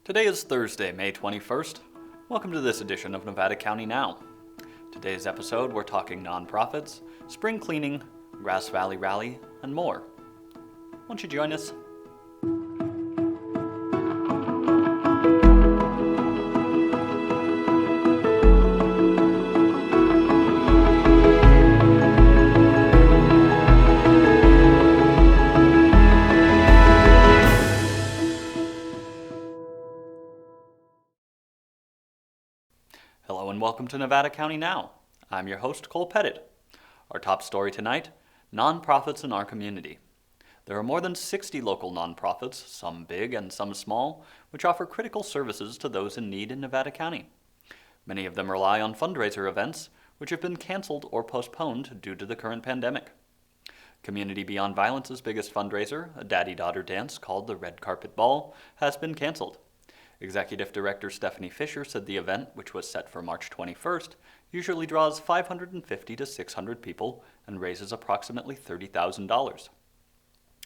Today is Thursday, May 21st. Welcome to this edition of Nevada County Now. Today's episode, we're talking nonprofits, spring cleaning, Grass Valley Rally, and more. Won't you join us? Hello and welcome to Nevada County Now. I'm your host, Cole Pettit. Our top story tonight, nonprofits in our community. There are more than 60 local nonprofits, some big and some small, which offer critical services to those in need in Nevada County. Many of them rely on fundraiser events, which have been canceled or postponed due to the current pandemic. Community Beyond Violence's biggest fundraiser, a daddy-daughter dance called the Red Carpet Ball, has been canceled. Executive Director Stephanie Fisher said the event, which was set for March 21st, usually draws 550 to 600 people and raises approximately $30,000.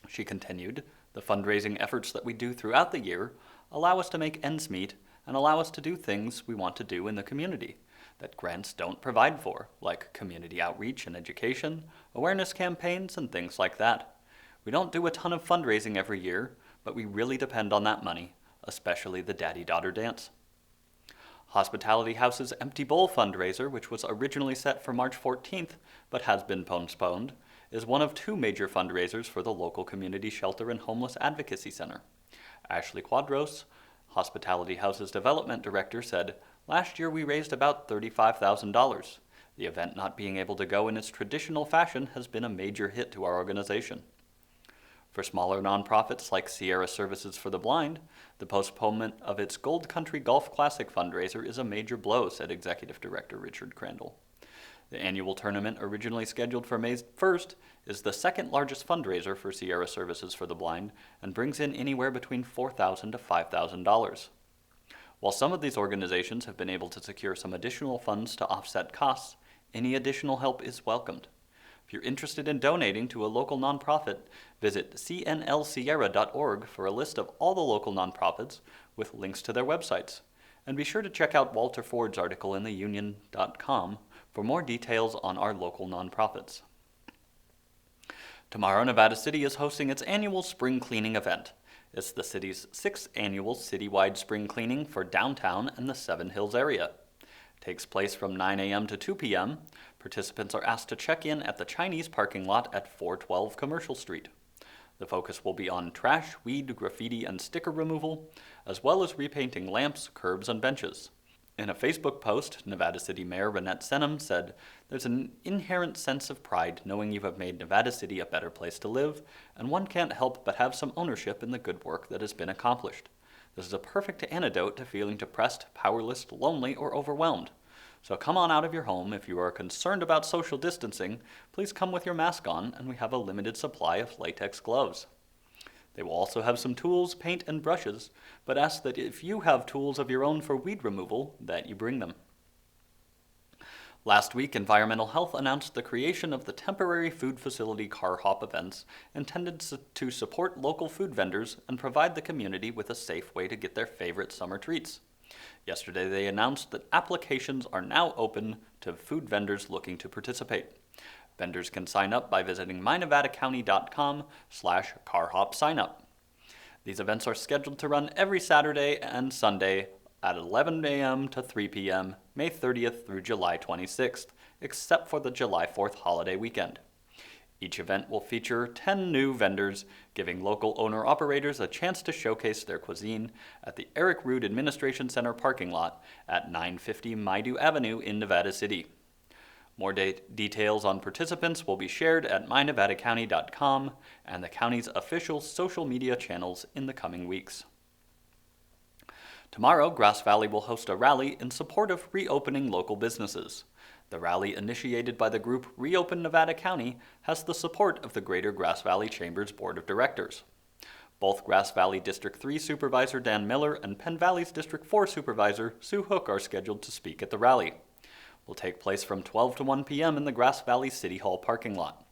She continued, "The fundraising efforts that we do throughout the year allow us to make ends meet and allow us to do things we want to do in the community that grants don't provide for, like community outreach and education, awareness campaigns, and things like that. We don't do a ton of fundraising every year, but we really depend on that money, especially the daddy-daughter dance." Hospitality House's Empty Bowl fundraiser, which was originally set for March 14th but has been postponed, is one of two major fundraisers for the local community shelter and homeless advocacy center. Ashley Quadros, Hospitality House's development director, said, "Last year we raised about $35,000. The event not being able to go in its traditional fashion has been a major hit to our organization." For smaller nonprofits like Sierra Services for the Blind, the postponement of its Gold Country Golf Classic fundraiser is a major blow, said Executive Director Richard Crandall. The annual tournament, originally scheduled for May 1st, is the second largest fundraiser for Sierra Services for the Blind and brings in anywhere between $4,000 to $5,000. While some of these organizations have been able to secure some additional funds to offset costs, any additional help is welcomed. If you're interested in donating to a local nonprofit, visit cnlsierra.org for a list of all the local nonprofits with links to their websites. And be sure to check out Walter Ford's article in theunion.com for more details on our local nonprofits. Tomorrow, Nevada City is hosting its annual spring cleaning event. It's the city's 6th annual citywide spring cleaning for downtown and the Seven Hills area. Takes place from 9 a.m. to 2 p.m. Participants are asked to check in at the Chinese parking lot at 412 Commercial Street. The focus will be on trash, weed, graffiti, and sticker removal, as well as repainting lamps, curbs, and benches. In a Facebook post, Nevada City Mayor Renette Senum said, "There's an inherent sense of pride knowing you have made Nevada City a better place to live, and one can't help but have some ownership in the good work that has been accomplished. This is a perfect antidote to feeling depressed, powerless, lonely, or overwhelmed. So come on out of your home. If you are concerned about social distancing, please come with your mask on, and we have a limited supply of latex gloves." They will also have some tools, paint, and brushes, but ask that if you have tools of your own for weed removal, that you bring them. Last week, Environmental Health announced the creation of the temporary food facility car hop events intended to support local food vendors and provide the community with a safe way to get their favorite summer treats. Yesterday, they announced that applications are now open to food vendors looking to participate. Vendors can sign up by visiting mynevadacounty.com/carhopsignup. These events are scheduled to run every Saturday and Sunday at 11 a.m. to 3 p.m., May 30th through July 26th, except for the July 4th holiday weekend. Each event will feature 10 new vendors, giving local owner-operators a chance to showcase their cuisine at the Eric Rood Administration Center parking lot at 950 Maidu Avenue in Nevada City. More details on participants will be shared at mynevadacounty.com and the county's official social media channels in the coming weeks. Tomorrow, Grass Valley will host a rally in support of reopening local businesses. The rally, initiated by the group Reopen Nevada County, has the support of the Greater Grass Valley Chamber's Board of Directors. Both Grass Valley District 3 Supervisor Dan Miller and Penn Valley's District 4 Supervisor Sue Hook are scheduled to speak at the rally. Will take place from 12 to 1 p.m. in the Grass Valley City Hall parking lot.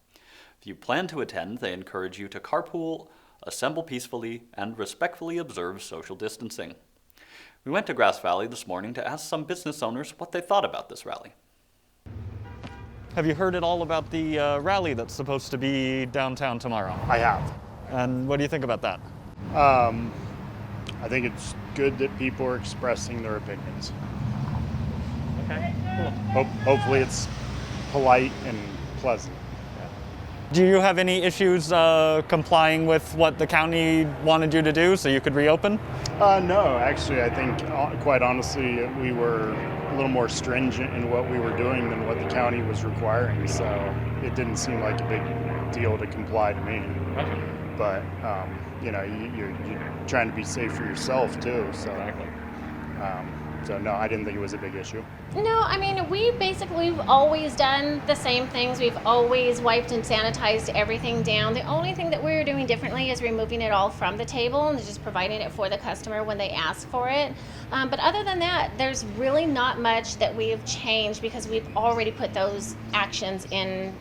If you plan to attend, they encourage you to carpool, assemble peacefully, and respectfully observe social distancing. We went to Grass Valley this morning to ask some business owners what they thought about this rally. Have you heard at all about the rally that's supposed to be downtown tomorrow? I have. And what do you think about that? I think it's good that people are expressing their opinions. Okay, cool. Hopefully it's polite and pleasant. Do you have any issues complying with what the county wanted you to do so you could reopen? No, actually, I think quite honestly, we were a little more stringent in what we were doing than what the county was requiring. So it didn't seem like a big deal to comply to me. Okay. But you're trying to be safe for yourself too. So, Exactly. So no, I didn't think it was a big issue. No, I mean, we've always done the same things. We've always wiped and sanitized everything down. The only thing that we're doing differently is removing it all from the table and just providing it for the customer when they ask for it. But other than that, there's really not much that we've changed because we've already put those actions in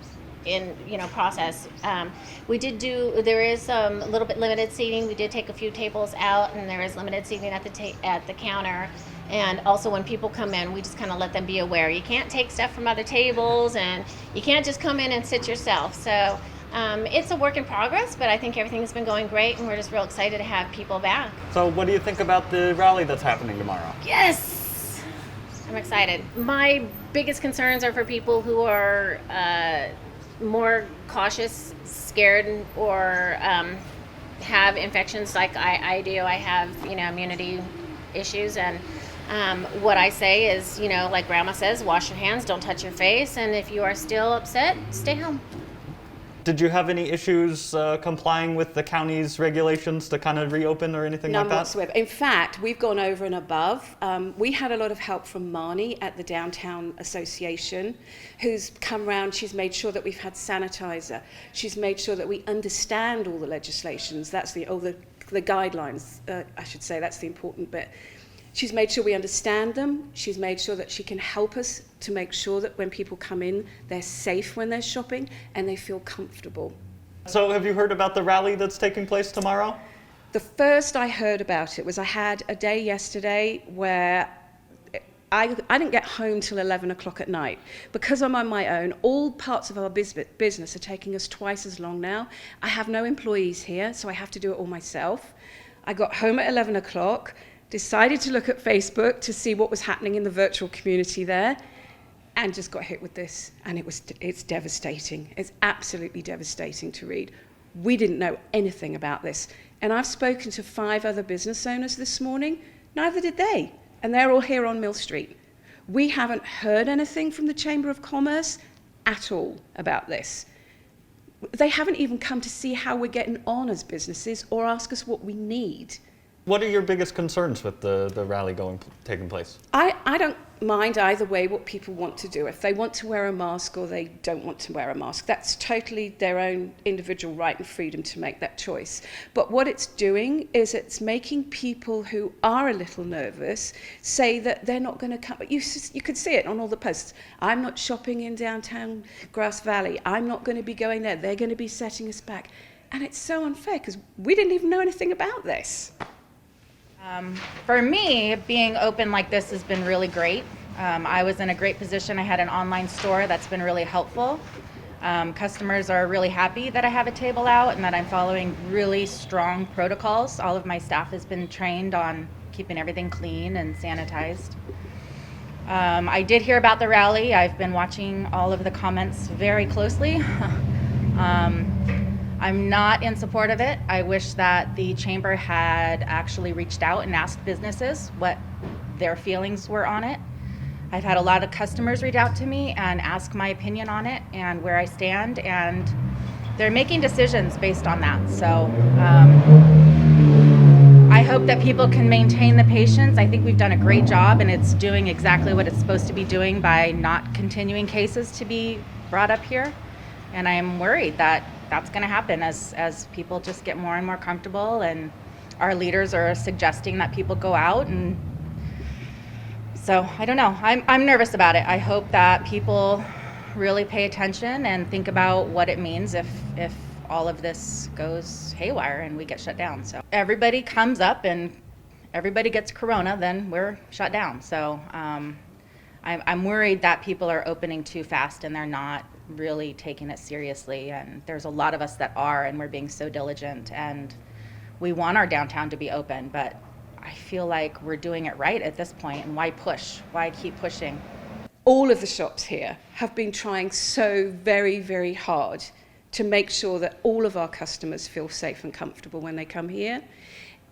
process. There is a little bit limited seating. We did take a few tables out, and there is limited seating at the counter. And also when people come in, we just kind of let them be aware. You can't take stuff from other tables, and you can't just come in and sit yourself. So it's a work in progress, but I think everything's been going great, and we're just real excited to have people back. So what do you think about the rally that's happening tomorrow? Yes! I'm excited. My biggest concerns are for people who are more cautious, scared, or have infections like I do. I have, immunity issues, and what I say is, like Grandma says, wash your hands, don't touch your face, and if you are still upset, stay home. Did you have any issues complying with the county's regulations to kind of reopen or anything like that? None whatsoever. In fact, we've gone over and above. We had a lot of help from Marnie at the Downtown Association, who's come round. She's made sure that we've had sanitizer. She's made sure that we understand all the legislations. That's the guidelines, I should say. That's the important bit. She's made sure we understand them. She's made sure that she can help us to make sure that when people come in, they're safe when they're shopping and they feel comfortable. So have you heard about the rally that's taking place tomorrow? The first I heard about it was I had a day yesterday where I didn't get home till 11 o'clock at night. Because I'm on my own, all parts of our business are taking us twice as long now. I have no employees here, so I have to do it all myself. I got home at 11 o'clock, decided to look at Facebook to see what was happening in the virtual community there, and just got hit with this. And it's devastating. It's absolutely devastating to read. We didn't know anything about this. And I've spoken to 5 other business owners this morning. Neither did they. And they're all here on Mill Street. We haven't heard anything from the Chamber of Commerce at all about this. They haven't even come to see how we're getting on as businesses or ask us what we need. What are your biggest concerns with the rally taking place? I don't mind either way what people want to do. If they want to wear a mask or they don't want to wear a mask, that's totally their own individual right and freedom to make that choice. But what it's doing is it's making people who are a little nervous say that they're not going to come. You could see it on all the posts. I'm not shopping in downtown Grass Valley. I'm not going to be going there. They're going to be setting us back. And it's so unfair because we didn't even know anything about this. For me, being open like this has been really great. I was in a great position. I had an online store that's been really helpful. Customers are really happy that I have a table out and that I'm following really strong protocols. All of my staff has been trained on keeping everything clean and sanitized. I did hear about the rally. I've been watching all of the comments very closely. I'm not in support of it. I wish that the chamber had actually reached out and asked businesses what their feelings were on it. I've had a lot of customers reach out to me and ask my opinion on it and where I stand, and they're making decisions based on that. So I hope that people can maintain the patience. I think we've done a great job, and it's doing exactly what it's supposed to be doing by not continuing cases to be brought up here. And I'm worried that that's going to happen as people just get more and more comfortable, and our leaders are suggesting that people go out. And so I don't know. I'm nervous about it. I hope that people really pay attention and think about what it means if all of this goes haywire and we get shut down. So everybody comes up and everybody gets corona, then we're shut down. So I'm worried that people are opening too fast and they're not really taking it seriously. And there's a lot of us that are, and we're being so diligent. And we want our downtown to be open, but I feel like we're doing it right at this point. And why push? Why keep pushing? All of the shops here have been trying so very, very hard to make sure that all of our customers feel safe and comfortable when they come here.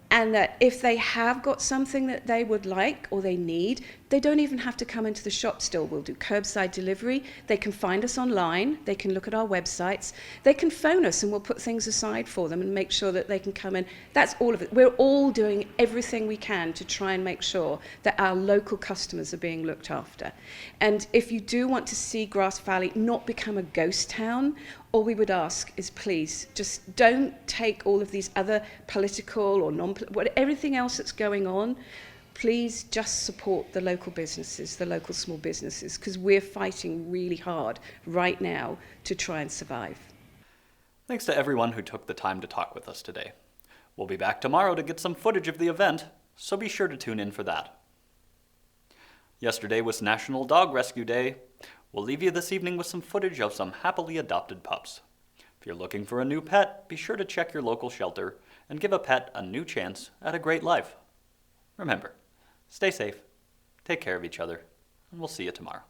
And that if they have got something that they would like or they need, they don't even have to come into the shop still. We'll do curbside delivery. They can find us online. They can look at our websites. They can phone us and we'll put things aside for them and make sure that they can come in. That's all of it. We're all doing everything we can to try and make sure that our local customers are being looked after. And if you do want to see Grass Valley not become a ghost town, all we would ask is please just don't take all of these other political or everything else that's going on. Please just support the local businesses, the local small businesses, because we're fighting really hard right now to try and survive. Thanks to everyone who took the time to talk with us today. We'll be back tomorrow to get some footage of the event, so be sure to tune in for that. Yesterday was National Dog Rescue Day. We'll leave you this evening with some footage of some happily adopted pups. If you're looking for a new pet, be sure to check your local shelter and give a pet a new chance at a great life. Remember, stay safe, take care of each other, and we'll see you tomorrow.